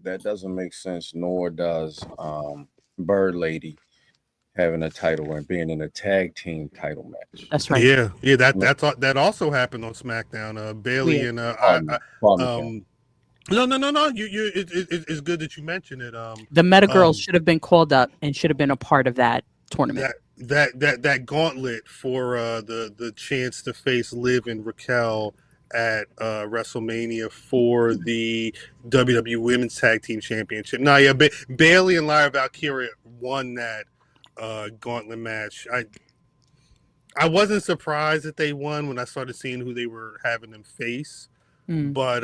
that doesn't make sense. Nor does Bird Lady having a title and being in a tag team title match. That's right. Yeah. That also happened on SmackDown. Bailey and No. It's good that you mentioned it. The Meta Girls should have been called up and should have been a part of that tournament. That gauntlet for the chance to face Liv and Raquel at WrestleMania for the WWE Women's Tag Team Championship. No, yeah, Bailey and Lyra Valkyria won that gauntlet match. I wasn't surprised that they won when I started seeing who they were having them face, but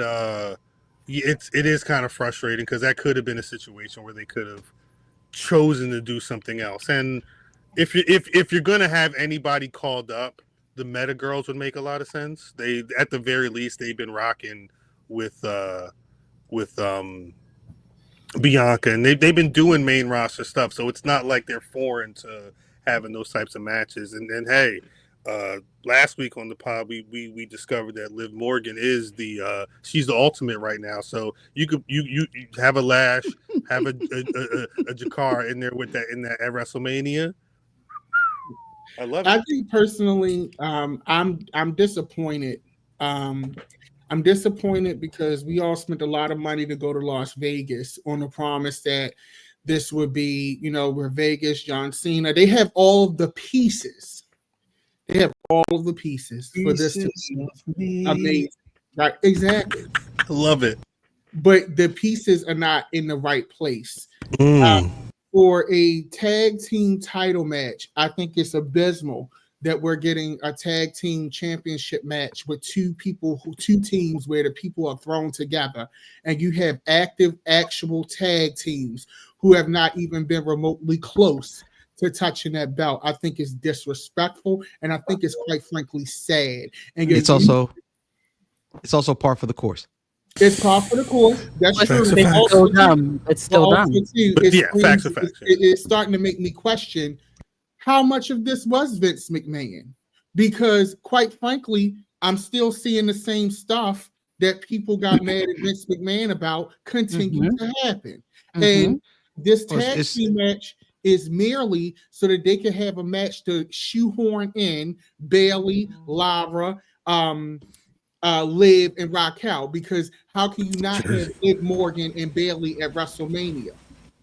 it is kind of frustrating because that could have been a situation where they could have chosen to do something else. And if you're gonna have anybody called up, the Meta Girls would make a lot of sense. They, at the very least, they've been rocking with Bianca, and they've been doing main roster stuff, so it's not like they're foreign to having those types of matches. And hey, last week on the pod, we discovered that Liv Morgan is she's the ultimate right now. So you have a Lash, have a Jakar in there with that at WrestleMania. I love it. I think personally, I'm disappointed. I'm disappointed because we all spent a lot of money to go to Las Vegas on the promise that this would be, we're Vegas, John Cena. They have all of the pieces. They have all of the pieces for this to be amazing. Right? Exactly. I love it. But the pieces are not in the right place. For a tag team title match, I think it's abysmal that we're getting a tag team championship match with two teams where the people are thrown together, and you have actual tag teams who have not even been remotely close to touching that belt. I think it's disrespectful, and I think it's quite frankly sad. And it's also par for the course. It's par for the course. That's true. It's still dumb. It's still dumb. Facts are facts. It's starting to make me question how much of this was Vince McMahon, because quite frankly, I'm still seeing the same stuff that people got mad at Vince McMahon about continue to happen. And this tag team match is merely so that they can have a match to shoehorn in Bailey, Lyra, Liv, and Raquel, because how can you not have Liv Morgan and Bailey at WrestleMania,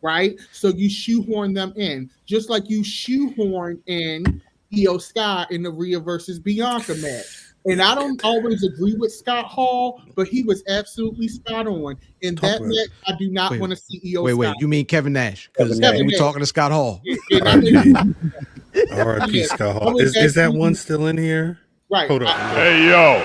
right? So you shoehorn them in, just like you shoehorn in Io Sky in the Rhea versus Bianca match. And I don't always agree with Scott Hall, but he was absolutely spot on. In that match, I do not want to see Io Sky. Wait, you mean Kevin Nash? Because we're talking to Scott Hall. R.I.P. Scott Hall. Is that one still in here? Right. Hold on. Hey, yo.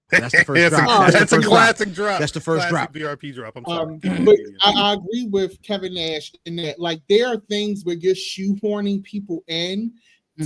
That's the first drop. That's a classic drop. That's the first drop. BRP drop. I'm sorry. But I agree with Kevin Nash in that, like, there are things where you're shoehorning people in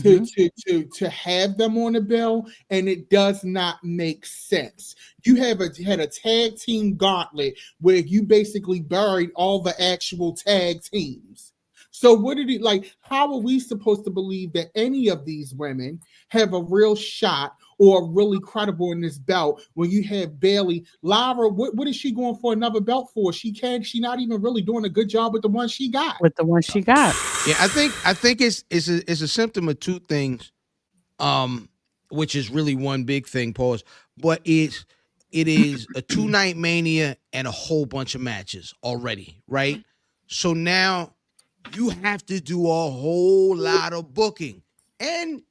to have them on the bill, and it does not make sense. You had a tag team gauntlet where you basically buried all the actual tag teams. So what did it like? How are we supposed to believe that any of these women have a real shot or really credible in this belt when you have Bailey? Lyra, what is she going for another belt for? She not even really doing a good job with the one she got. Yeah, I think it's a symptom of two things, which is really one big thing, pause. But it is a 2-night Mania and a whole bunch of matches already, right? So now you have to do a whole lot of booking, and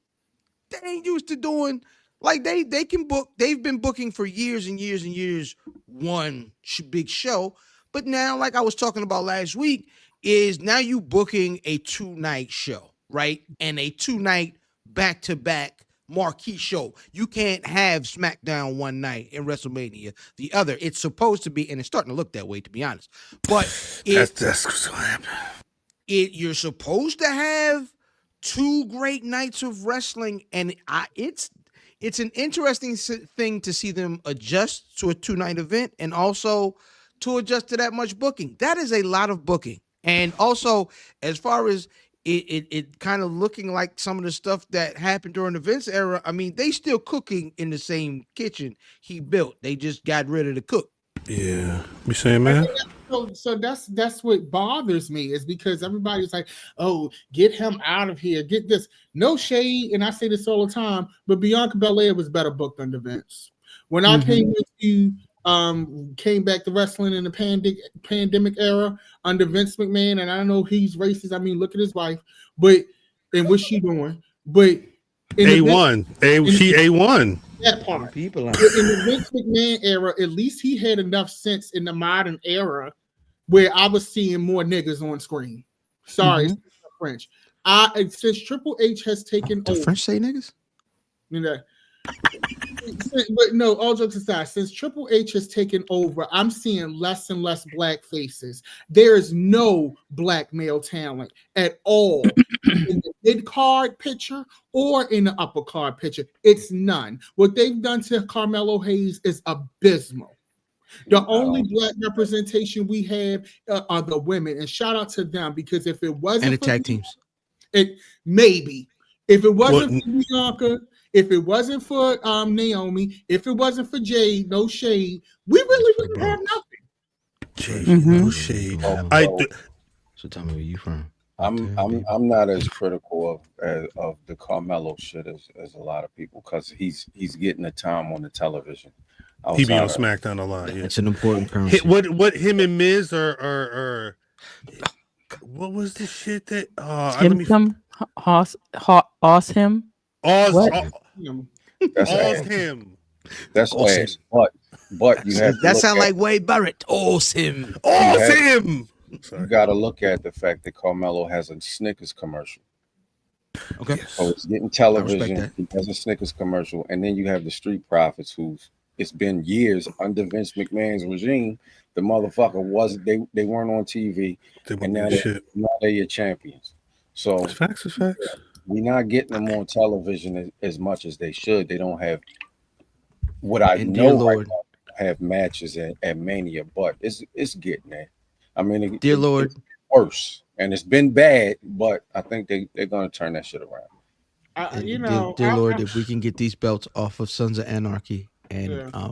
they ain't used to doing. Like they can book. They've been booking for years and years and years one big show, but now, like I was talking about last week, is now you booking a 2-night show, right? And a 2-night back-to-back marquee show. You can't have SmackDown one night and WrestleMania the other. It's supposed to be, and it's starting to look that way, to be honest. But that's what's going to happen. You're supposed to have 2 great nights of wrestling, and it's an interesting thing to see them adjust to a 2-night event and also to adjust to that much booking. That is a lot of booking. And also, as far as it kind of looking like some of the stuff that happened during the Vince era, I mean, they still cooking in the same kitchen he built. They just got rid of the cook. Yeah. You saying, man? So that's what bothers me is because everybody's like, oh, get him out of here, get this. No shade, and I say this all the time, but Bianca Belair was better booked under Vince. When I came back to wrestling in the pandemic era under Vince McMahon, and I know he's racist. I mean, look at his wife, and what's she doing? But in she A1. That part. People in the Vince McMahon era, at least he had enough sense in the modern era where I was seeing more niggas on screen. Sorry, French. Since Triple H has taken over. French say niggas? You know, but no, all jokes aside, since Triple H has taken over, I'm seeing less and less black faces. There is no black male talent at all in the mid card picture or in the upper card picture. It's none. What they've done to Carmelo Hayes is abysmal. The only black representation we have are the women, and shout out to them because if it wasn't and the tag teams, it maybe if it wasn't for Bianca. If it wasn't for Naomi, if it wasn't for Jade, no shade, we really wouldn't have nothing. Jade, no shade. So tell me where you from. I'm not as critical of the Carmelo shit as a lot of people because he's getting the time on the television. He be on SmackDown a lot. Yeah. It's an important currency. What him and Miz are what was the shit that him? That's him. That's ass. But you have that sound like Wade Barrett. Him. You got to look at the fact that Carmelo has a Snickers commercial. Okay. So it's getting television. He has a Snickers commercial, and then you have the Street Profits, it's been years under Vince McMahon's regime. The motherfucker they weren't on TV, and now they're your champions. So it's facts. We're not getting them on television as much as they should. They don't have what I know right now, have matches at Mania, but it's getting there. I mean, dear Lord, it's worse, and it's been bad, but I think they're going to turn that shit around. Dear Lord, if we can get these belts off of Sons of Anarchy. And I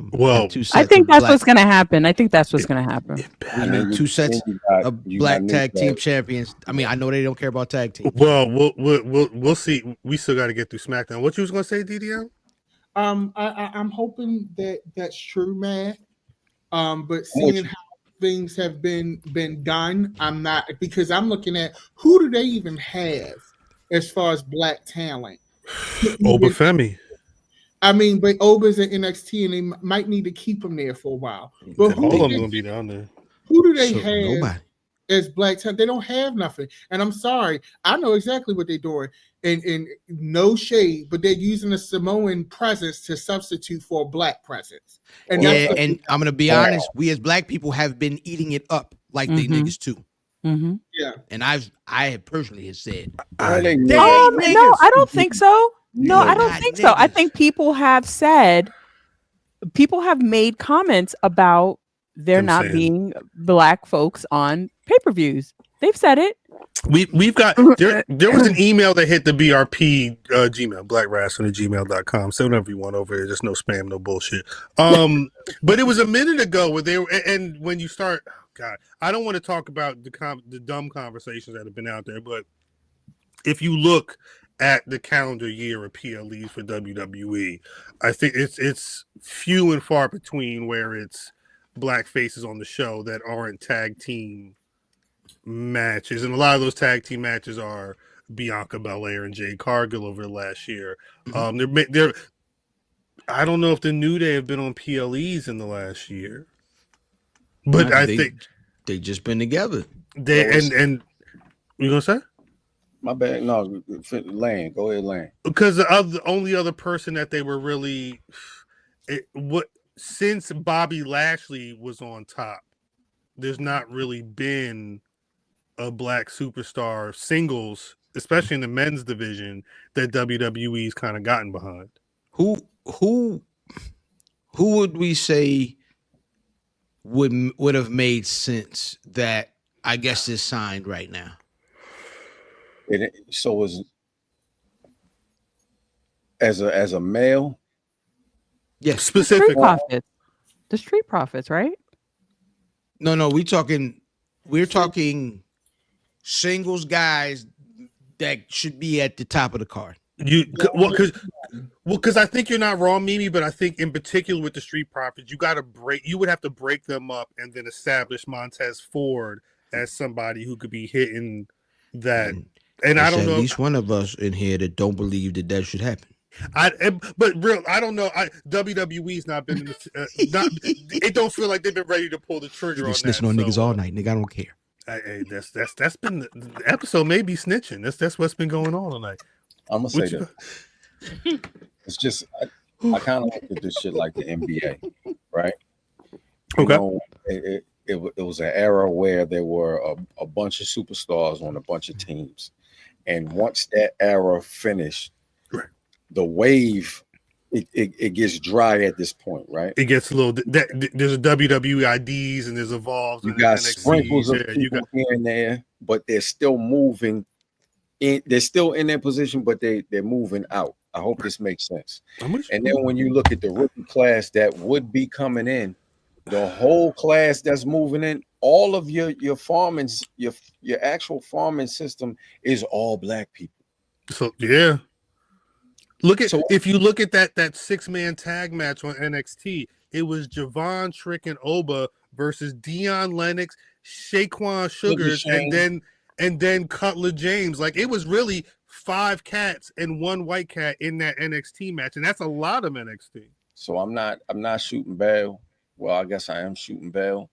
think that's what's going to happen. I think that's what's going to happen. And then two sets of black tag team champions. I mean, I know they don't care about tag team. Well, we'll see. We still got to get through SmackDown. What you was going to say, DDL? I'm hoping that's true, man. But seeing how things have been done, I'm not, because I'm looking at who do they even have as far as black talent? Obafemi. I mean, but Oba's at NXT, and they might need to keep him there for a while. But all of them gonna be down there. Who do they have as black talent? They don't have nothing. And I'm sorry, I know exactly what they're doing. And no shade, but they're using a Samoan presence to substitute for a black presence. And and I'm gonna be honest, we as black people have been eating it up like they niggas too. Mm-hmm. Yeah, and I have personally said, no, I don't think so. No, I don't think so. I think people have made comments about there not being black folks on pay-per-views. They've said it. We've got there was an email that hit the BRP Gmail, blackwrestling@gmail.com. Say whatever you want over here, just no spam, no bullshit. But it was a minute ago where they were, and when you start, God, I don't want to talk about the dumb conversations that have been out there, but if you look at the calendar year of PLEs for WWE, I think it's few and far between where it's black faces on the show that aren't tag team matches, and a lot of those tag team matches are Bianca Belair and Jade Cargill over the last year. They're I don't know if the New Day have been on PLEs in the last year, but I think they just been together. And you gonna say? My bad. No, Lane. Go ahead, Lane. Because the only other person that they were really since Bobby Lashley was on top, there's not really been a black superstar singles, especially in the men's division, that WWE's kind of gotten behind. Who would we say would have made sense that I guess is signed right now? So as a male, yes, specifically the Street Profits, right? No, we're talking singles guys that should be at the top of the card. Because I think you're not wrong, Mimi, but I think in particular with the Street Profits, you would have to break them up and then establish Montez Ford as somebody who could be hitting that. And I don't know. At least one of us in here that don't believe that should happen. I don't know. WWE's not been in the, it don't feel like they've been ready to pull the trigger on that. Snitching on niggas all night, nigga. I don't care. Hey, that's been the episode. May be snitching. That's what's been going on tonight. I'm gonna say that. It's just I kind of look at this shit like the NBA, right? Okay. It was an era where there were a bunch of superstars on a bunch of teams, and once that era finished, right, the wave it gets dry at this point, right? It gets a little. There's a WWE IDs and there's Evolved. You got sprinkles of people here and there, but they're still moving. They're still in their position, but they're moving out. I hope this makes sense. And then when you look at the rookie class that would be coming in, the whole class that's moving in, all of your farming, your actual farming system is all black people. So yeah. If you look at that 6-man tag match on NXT, it was Javon, Trick, and Oba versus Deion Lennox, Shaquan Sugars, and then Cutler James. Like, it was really 5 cats and 1 white cat in that NXT match, and that's a lot of NXT. So I'm not shooting bail. Well, I guess I am shooting bail,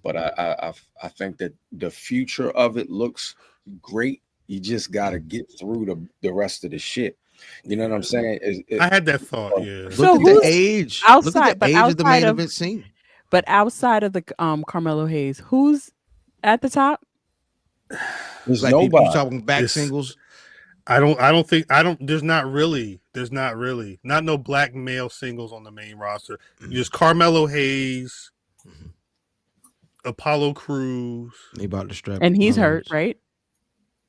but I think that the future of it looks great. You just got to get through the rest of the shit. You know what I'm saying? I had that thought. Yeah. So look at the age. Outside, look at the age of the main event scene. But outside of the Carmelo Hayes, who's at the top? There's like nobody. You talking back singles? There's not really not no black male singles on the main roster. There's Carmelo Hayes, Apollo Crews. They about to strap, and he's hurt, right?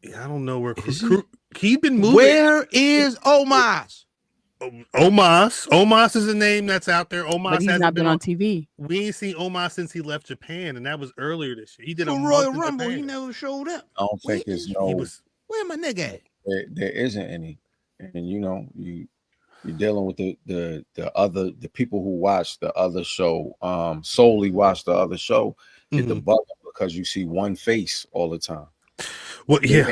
Yeah, I don't know where he's been moving. Where is Omos? Omos is a name that's out there. Omos but he's not been on TV. We ain't seen Omos since he left Japan, and that was earlier this year. He did a Royal Rumble. He never showed up. I don't think there's where my nigga at? There isn't any, and you're dealing with the people who watch the other show, solely watch the other show, get the bug because you see one face all the time. Well, yeah.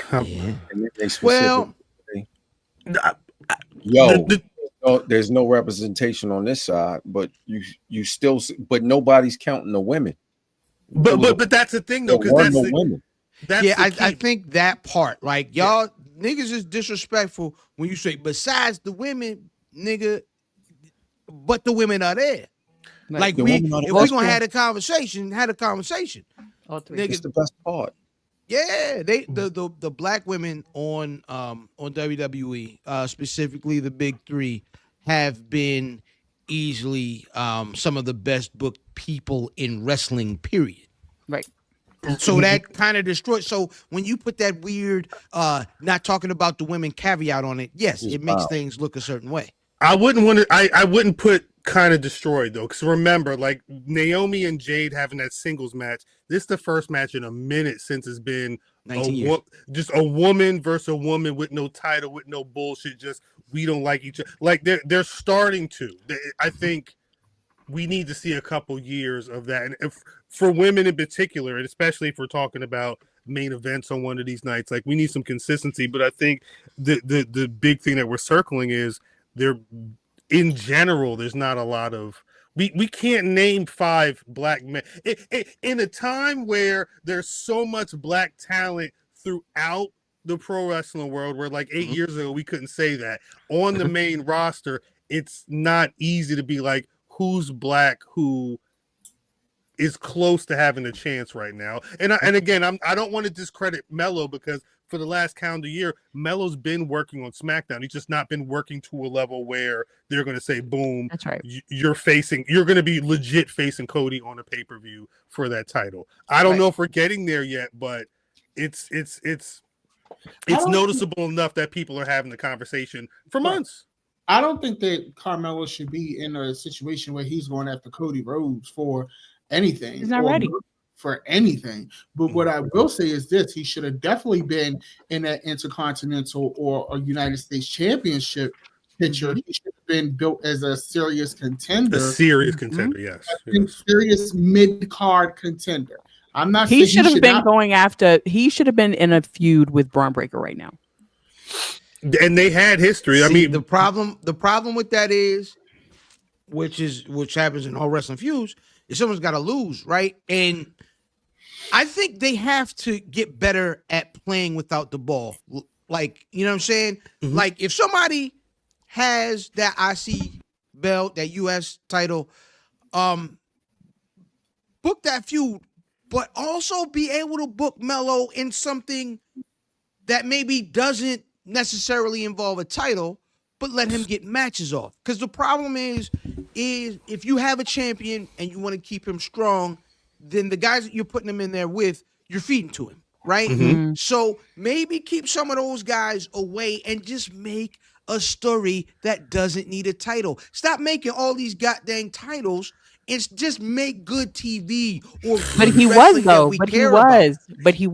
Well, there's no representation on this side, but you still, but nobody's counting the women. But that's the thing though, because that's the women. I think that part, like y'all niggas is disrespectful when you say besides the women, nigga, but the women are there. Like if we're gonna have a conversation, All three. Niggas, it's the best part. Yeah, the black women on WWE, specifically the big 3, have been easily some of the best booked people in wrestling, period. Right. So that kind of destroys. So when you put that weird not talking about the women caveat on it, yes, it makes things look a certain way. I wouldn't put kind of destroyed though, because remember, like Naomi and Jade having that singles match, this is the first match in a minute since it's been just a woman versus a woman with no title, with no bullshit, just we don't like each other. Like they're starting to. I think we need to see a couple years of that, and for women in particular, and especially if we're talking about main events on one of these nights, like we need some consistency. But I think the big thing that we're circling is there. In general, there's not a lot of we can't name 5 black men in a time where there's so much black talent throughout the pro wrestling world, where like 8 years ago we couldn't say that on the main roster. It's not easy to be like who's black, who is close to having a chance right now. And again, I don't want to discredit Melo, because for the last calendar year, Melo's been working on SmackDown. He's just not been working to a level where they're going to say, boom, that's right, you're going to be legit facing Cody on a pay-per-view for that title. I don't know if we're getting there yet, but it's noticeable enough that people are having the conversation for months. I don't think that Carmelo should be in a situation where he's going after Cody Rhodes for anything. He's not ready. for anything. But what I will say is this: he should have definitely been in that Intercontinental or a United States Championship picture. He should have been built as a serious contender. A serious contender, yes. Serious mid-card contender. I'm not he saying should have been going after. He should have been in a feud with Braun Breaker right now. And they had history. I mean, the problem with that is, which happens in all wrestling feuds, is someone's got to lose, right? And I think they have to get better at playing without the ball. Like, you know what I'm saying? Mm-hmm. Like, if somebody has that IC belt, that US title, book that feud, but also be able to book Melo in something that maybe doesn't necessarily involve a title, but let him get matches off. Because the problem is if you have a champion and you want to keep him strong, then the guys that you're putting him in there with, you're feeding to him, right? Mm-hmm. So maybe keep some of those guys away and just make a story that doesn't need a title. Stop making all these goddamn titles. It's just make good TV. But he was though. But he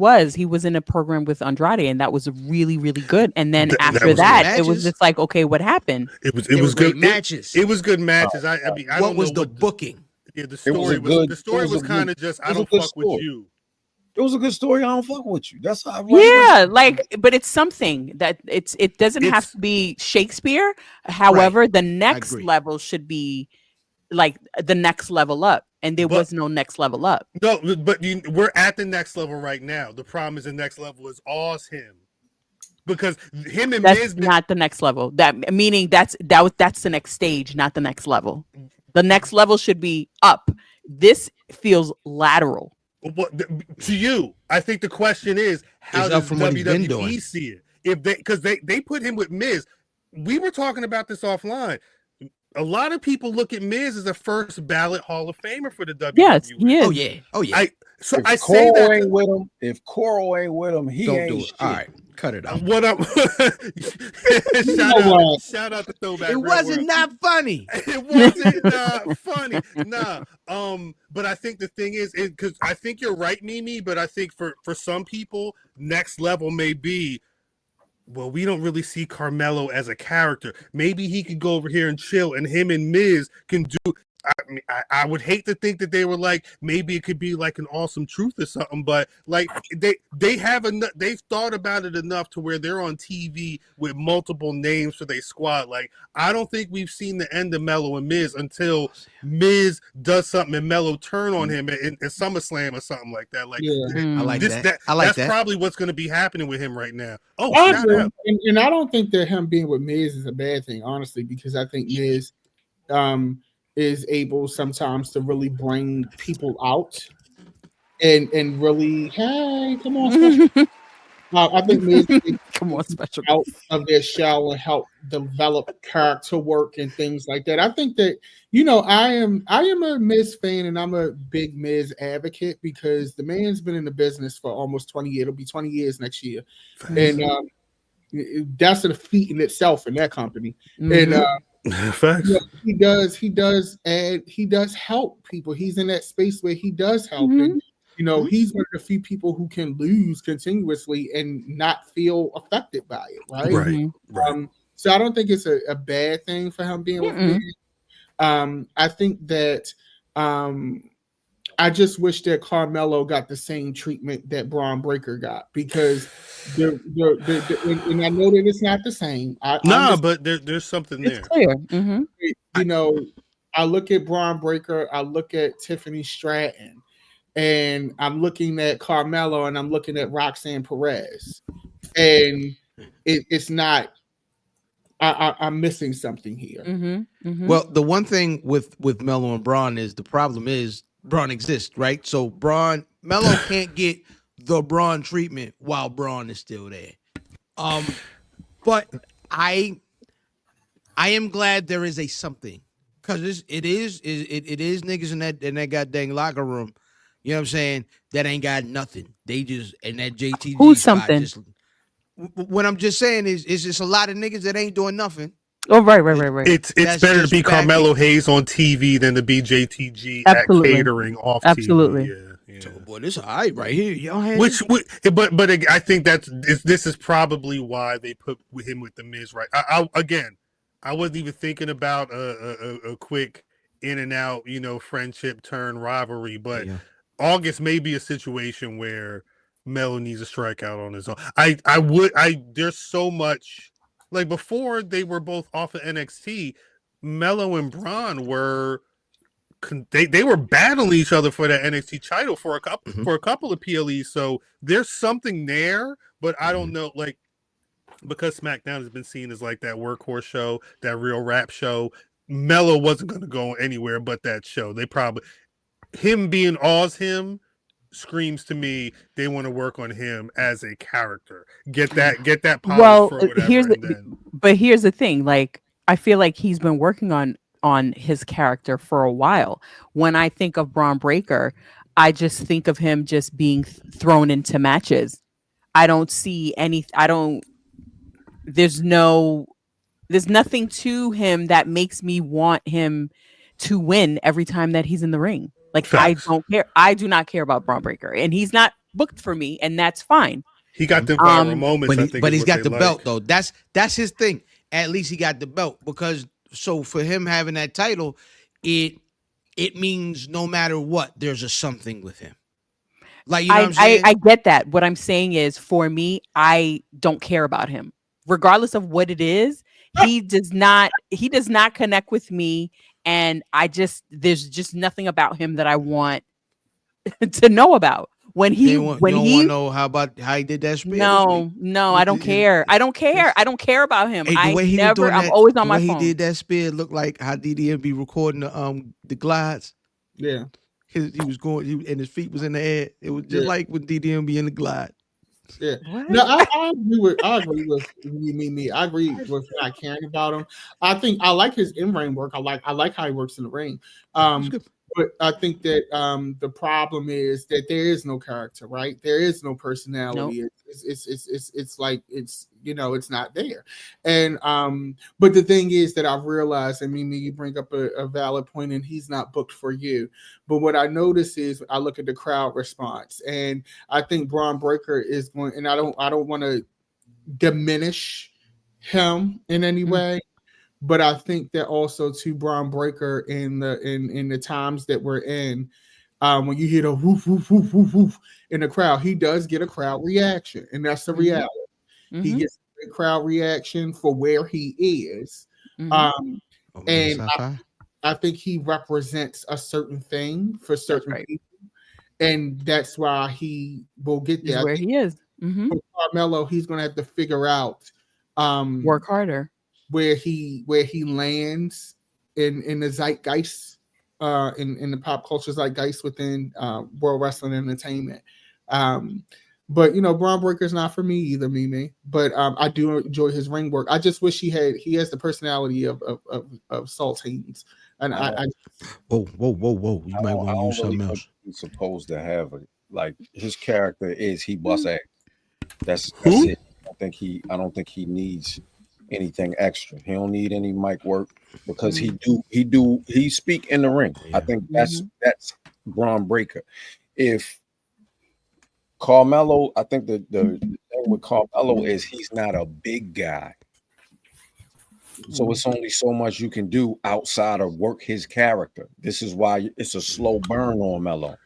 was in a program with Andrade, and that was really, really good. And then after that, it was just like, okay, what happened? It was good matches. It was good matches. I mean, I what don't was know the booking? Yeah, the story was kind of just I don't fuck with you. It was a good story. I don't fuck with you. That's how. But it's something that it doesn't have to be Shakespeare. However, the next level should be like the next level up, and there was no next level up. No, but we're at the next level right now. The problem is the next level is him, because him and that's Miz not the next level. That meaning that's the next stage, not the next level. The next level should be up. This feels lateral. To you, I think the question is how does WWE see it? If because they put him with Miz. We were talking about this offline. A lot of people look at Miz as a first ballot Hall of Famer for the WWE. Yes, he is. Oh yeah. If Coral ain't with him, if Coral ain't with him, he don't ain't do it. Shit. All right, cut it out. What up? shout out to Throwback. It wasn't not funny. It wasn't funny. Nah. But I think the thing is, because I think you're right, Mimi. But I think for some people, next level may be, well, we don't really see Carmelo as a character. Maybe he could go over here and chill, and him and Miz can do. I mean, I would hate to think that they were like, maybe it could be like an Awesome Truth or something, but like they've thought about it enough to where they're on TV with multiple names for their squad. Like, I don't think we've seen the end of Melo and Miz until Miz does something and Melo turn on him in SummerSlam or something like that. Like, I like that. That's probably what's going to be happening with him right now. Oh, and I don't think that him being with Miz is a bad thing, honestly, because I think Miz, is able sometimes to really bring people out and really, hey, come on, special. I think Miz come on, special out of their shell and help develop character work and things like that. I think that, I am a Miz fan, and I'm a big Miz advocate because the man's been in the business for almost 20 years. It'll be 20 years next year. And that's a feat in itself in that company. Mm-hmm. And facts. He does help people. He's in that space where he does help. And he's one of the few people who can lose continuously and not feel affected by it, right? Right. So I don't think it's a bad thing for him being with me. I think that I just wish that Carmelo got the same treatment that Braun Breaker got, because and I know that it's not the same. But there's something there. It's clear. Mm-hmm. I look at Braun Breaker, I look at Tiffany Stratton, and I'm looking at Carmelo, and I'm looking at Roxanne Perez, and it's not. I'm missing something here. Mm-hmm. Mm-hmm. Well, the one thing with Melo and Braun is the problem is Braun exists, right? So Melo can't get the Braun treatment while Braun is still there. But I am glad there is a something, because it is niggas in that goddamn locker room. You know what I'm saying? That ain't got nothing. They just in that JTG. Who's something? What I'm just saying is just a lot of niggas that ain't doing nothing. Oh, right. It's better to be Carmelo Hayes on TV than to be JTG at catering off Absolutely. TV. Yeah. Yeah. So, boy, this all right right here. Y'all had but I think this is probably why they put him with the Miz, right? I wasn't even thinking about a quick in and out, friendship turn rivalry, but August may be a situation where Melo needs a strikeout on his own. There's so much, like before they were both off of NXT, Melo and Braun were they were battling each other for that NXT title for a couple of PLEs. So there's something there, but I don't know, like, because SmackDown has been seen as like that workhorse show, that real rap show. Melo wasn't going to go anywhere but that show. They probably him being him screams to me they want to work on him as a character. Get that polish for whatever. But here's the thing, like I feel like he's been working on his character for a while. When I think of Braun Breaker, I just think of him just being thrown into matches. I don't see there's nothing to him that makes me want him to win every time that he's in the ring. Like, facts. I don't care. I do not care about Braun Breaker, and he's not booked for me, and that's fine. He got the viral moments, but he's got the belt though. That's his thing. At least he got the belt, because so for him having that title, it means no matter what, there's a something with him. Like, you know what I'm saying? I get that. What I'm saying is, for me, I don't care about him, regardless of what it is. He does not connect with me, and there's just nothing about him that I want to know about. When he want to know how he did that spear? No, I don't care. I don't care about him. Hey, I'm always on my phone. He did that spear looked like how DDM be recording the glides. Yeah. He was going, and his feet was in the air. It was just like when DDM be in the glide. Yeah. No, I agree with me. I agree with not caring about him. I think I like his in-ring work. I like how he works in the ring. But I think that the problem is that there is no character, right? There is no personality. Nope. It's like it's not there. And but the thing is that I've realized, and Mimi, you bring up a valid point, and he's not booked for you. But what I notice is I look at the crowd response, and I think Braun Breaker is going, and I don't want to diminish him in any way. But I think that also to Braun Breaker in the times that we're in, when you hear the woof, woof, woof, woof, woof in the crowd, he does get a crowd reaction, and that's the reality. Mm-hmm. He gets a crowd reaction for where he is, and I think he represents a certain thing for certain people, and that's why he will get there. He's where he is. Mm-hmm. For Carmelo, he's going to have to figure out work harder. Where he lands in the zeitgeist, in the pop culture zeitgeist within World Wrestling Entertainment. But Braun Breaker's not for me either, Mimi. But I do enjoy his ring work. I just wish he has the personality of Saltines. And whoa! You might want to use something else. He's supposed to have his character is he busts ass. That's it. I don't think he needs anything extra. He don't need any mic work, because he speak in the ring. Yeah. I think that's Braun Breaker. If Carmelo, I think the thing with Carmelo is he's not a big guy, so it's only so much you can do outside of work his character. This is why it's a slow burn on Melo.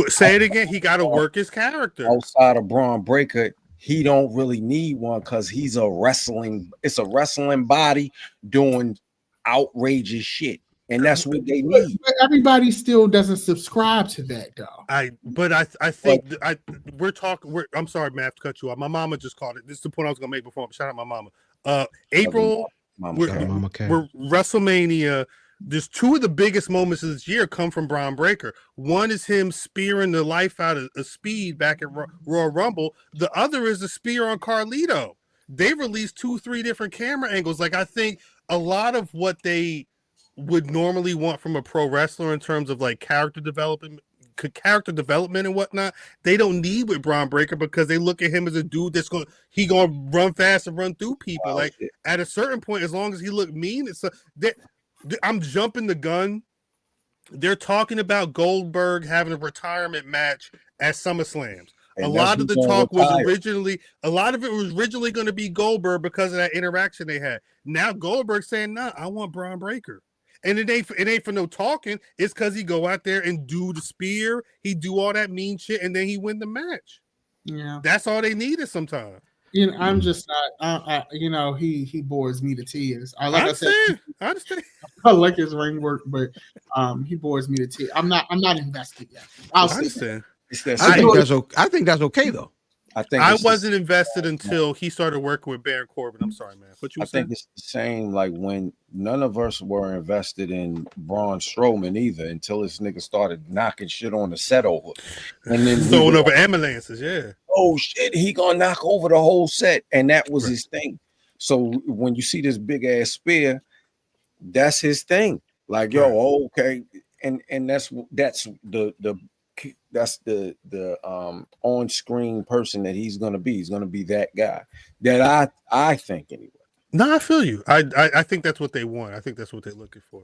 Say it again. He got to work his character outside of Braun Breaker. He don't really need one, because it's a wrestling body doing outrageous shit. And that's what they need. But everybody still doesn't subscribe to that, though. I think I'm sorry, Matt, I have to cut you off. My mama just called it. This is the point I was gonna make before. Shout out my mama. April, we're WrestleMania. There's two of the biggest moments of this year come from Braun Breaker. One is him spearing the life out of Speed back at Royal Rumble. The other is the spear on Carlito. They released 2-3 different camera angles. Like, I think a lot of what they would normally want from a pro wrestler in terms of like character development and whatnot, they don't need with Braun Breaker, because they look at him as a dude that's gonna run fast and run through people. Like, at a certain point, as long as he look mean, I'm jumping the gun They're talking about Goldberg having a retirement match at SummerSlam. And a lot of the who's gonna talk was retire. originally, a lot of it was originally going to be Goldberg because of that interaction they had. Now Goldberg saying, "Nah, I want Braun Breaker," and it ain't for no talking. It's because he go out there and do the spear, he do all that mean shit, and then he win the match. Yeah, that's all they needed sometimes. You know, I'm just not. You know, he bores me to tears. I understand. I like his ring work, but he bores me to tears. I'm not invested yet. I understand. I think that's okay though. I wasn't invested until he started working with Baron Corbin. I'm sorry, man. What you I think it's the same like when none of us were invested in Braun Strowman either until this nigga started knocking shit on the set over. And then throwing over ambulances, yeah. Oh shit, he gonna knock over the whole set. And that was his thing. So when you see this big ass spear, that's his thing. Like, yo, okay. And that's the on-screen person that he's gonna be. He's gonna be that guy. That I think anyway. No, I feel you. I think that's what they want. I think that's what they're looking for.